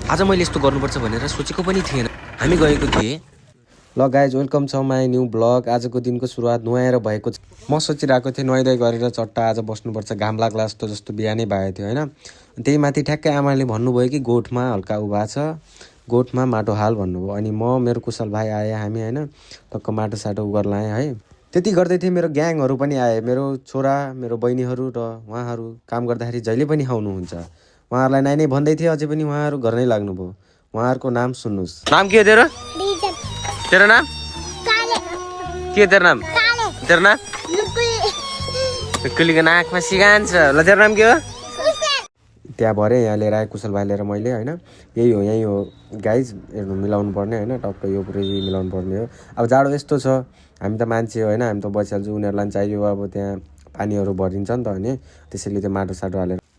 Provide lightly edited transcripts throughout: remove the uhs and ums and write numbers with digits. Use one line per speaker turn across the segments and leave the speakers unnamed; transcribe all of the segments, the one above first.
आज मैले यस्तो गर्नुपर्छ भनेर सोचेको पनि थिएन। हामी गएको थिएँ। ल गाइज वेलकम छ माई न्यू ब्लग। आजको दिनको सुरुवात नुहाएर भएको छ। म सोचिरहेको थिएँ नुहाइधुवाइ गरेर चट्टा आज बस्नुपर्छ, घाम लाग्ला जस्तो बिहानै भएको थियो होइन। त्यही माथि ठ्याक्कै आमाले भन्नुभयो कि गोठमा हल्का उभा छ, गोठमा माटो हाल भन्नुभयो। अनि म मेरो कुशल भाइ आएँ, हामी होइन टक्क माटो साटो गर्न आएँ है। त्यति गर्दै थिएँ, मेरो ग्याङहरू पनि आए, मेरो छोरा मेरो बहिनीहरू र उहाँहरू काम गर्दाखेरि जहिले पनि आउनुहुन्छ। उहाँहरूलाई नाइ नै भन्दै थिएँ, अझै पनि उहाँहरू घर नै लाग्नुभयो। उहाँहरूको नाम सुन्नुहोस्। नाम के हो तेरो? तेरो नाम के? तेरो नाम? तेरो नाम? कुलीको नाकमा सिगान छ। ल तेरो नाम के हो? त्यहाँ भरे यहाँ लिएर आएँ कुशल भाइ लिएर मैले होइन। यही हो गाइज, हेर्नु मिलाउनु पर्ने होइन, टक्क यो पुरै मिलाउनु पर्ने हो। अब जाडो यस्तो छ, हामी त मान्छे हो होइन, हामी त बसिहाल्छौँ, उनीहरूलाई पनि चाहियो अब त्यहाँ पानीहरू भरिन्छ नि त अनि त्यसैले त्यो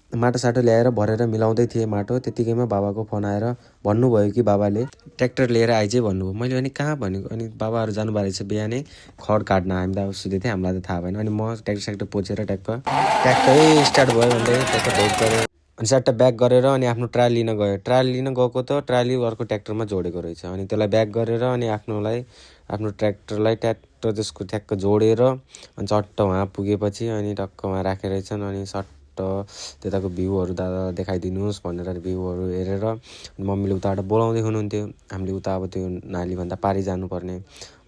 माटो साटो ल्याएर भरेर मिलाउँदै थिएँ माटो। त्यतिकैमा बाबाको फोन आएर भन्नुभयो कि बाबाले ट्र्याक्टर लिएर आइज भन्नुभयो। मैले भने कहाँ भनेको, अनि बाबाहरू जानुभएको रहेछ बिहानै खड काट्न। हामी त अब सुत्दै थिएँ, हामीलाई त थाहा भएन। अनि म ट्र्याक्टर पोछेर ट्याक्कै स्टार्ट भयो भन्दै ट्याक्क भेट गरेँ। अनि स्याट्ट ब्याक गरेर अनि आफ्नो ट्रायल लिन गयो। ट्रायल लिन गएको त ट्राली अर्को ट्र्याक्टरमा जोडेको रहेछ। अनि त्यसलाई ब्याक गरेर अनि आफ्नो ट्र्याक्टरलाई ट्र्याक्टर त्यसको ठ्याक्क जोडेर अनि चट्ट उहाँ पुगेपछि अनि टक्क उहाँ राखेर रहेछन्। अनि सट्ट त्यताको भ्यूहरू दादा देखाइदिनुहोस् भनेर भ्यूहरू हेरेर मम्मीले उताबाट बोलाउँदै हुनुहुन्थ्यो। हामीले उता अब त्यो नालीभन्दा पारि जानुपर्ने।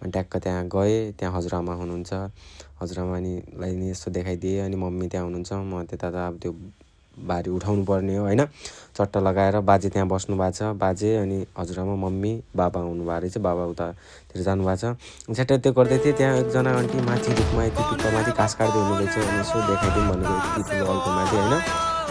अनि ट्याक्क त्यहाँ गएँ, त्यहाँ हजुरआमा हुनुहुन्छ। हजुरआमालाई नि यस्तो देखाइदिएँ। अनि मम्मी त्यहाँ हुनुहुन्छ, म त्यता त अब त्यो भारी उठाउनु पर्ने हो होइन। चट्ट लगाएर बाजे त्यहाँ बस्नु भएको छ, बाजे अनि हजुरआमा मम्मी बाबा हुनुभएको रहेछ, बाबा उतातिर जानुभएको छ। झ्याट्टै त्यो गर्दै थिएँ, त्यहाँ एकजना आन्टी माथि रुखमा यति टुप्पामाथि घाँस काट्दै हुनुहुँदैछ। अनि यसो देखाइदिउँ भनेको यति ठुलो अल्कोमाथि होइन,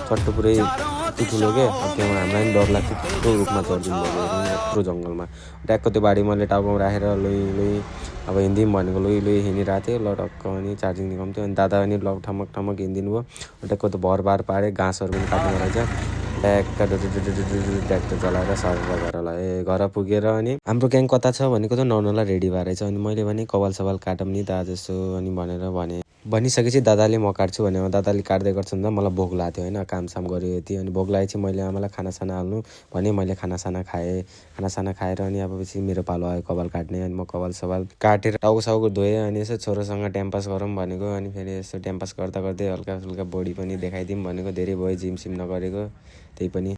चट्ट पुरै यति ठुलो के। अब त्यहाँ हामीलाई पनि डर लाग्थ्यो, यत्रो रुखमा चढिदिनु भएको यत्रो जङ्गलमा। ट्याक्क त्यो बाढी मैले टाउकोमा राखेर लुई अब हिँडिदिउँ भनेको लुई हिँडिरहेको थियो। ल टक्क अनि चार्जिङ निकाउँथ्यो। अनि दादा पनि ल ठमक हिँडिदिनु भयो। ट्याक्क त्यो भरबार पारेँ, घाँसहरू पनि काट्नु रहेछ। ट्याक्क ट्र्याक्टर चलाएर सर घर पुगेर अनि हाम्रो ग्याङ कता छ भनेको त नुहाउनलाई रेडी भएर रहेछ। अनि मैले भने कपाल सवाल काटौँ नि त आज यसो अनि भनिसकेपछि दादाले म काट्छु भने दादाले काट्दै गर्छन् त मलाई भोक लाग्थ्यो होइन, कामसाम गऱ्यो यति। अनि भोक लागेपछि मैले आमालाई खानासाना हाल्नु भने मैले खानासाना खाएर अनि अब पछि मेरो पालो आयो कपाल काट्ने। अनि म कपाल सवाल काटेर टाउको धोएँ। अनि यसो छोरोसँग टाइम पास गरौँ भनेको। अनि फेरि यसो टाइम पास गर्दा गर्दै हल्का फुल्का बडी पनि देखाइदिउँ भनेको, धेरै भयो जिम सिम नगरेको, त्यही पनि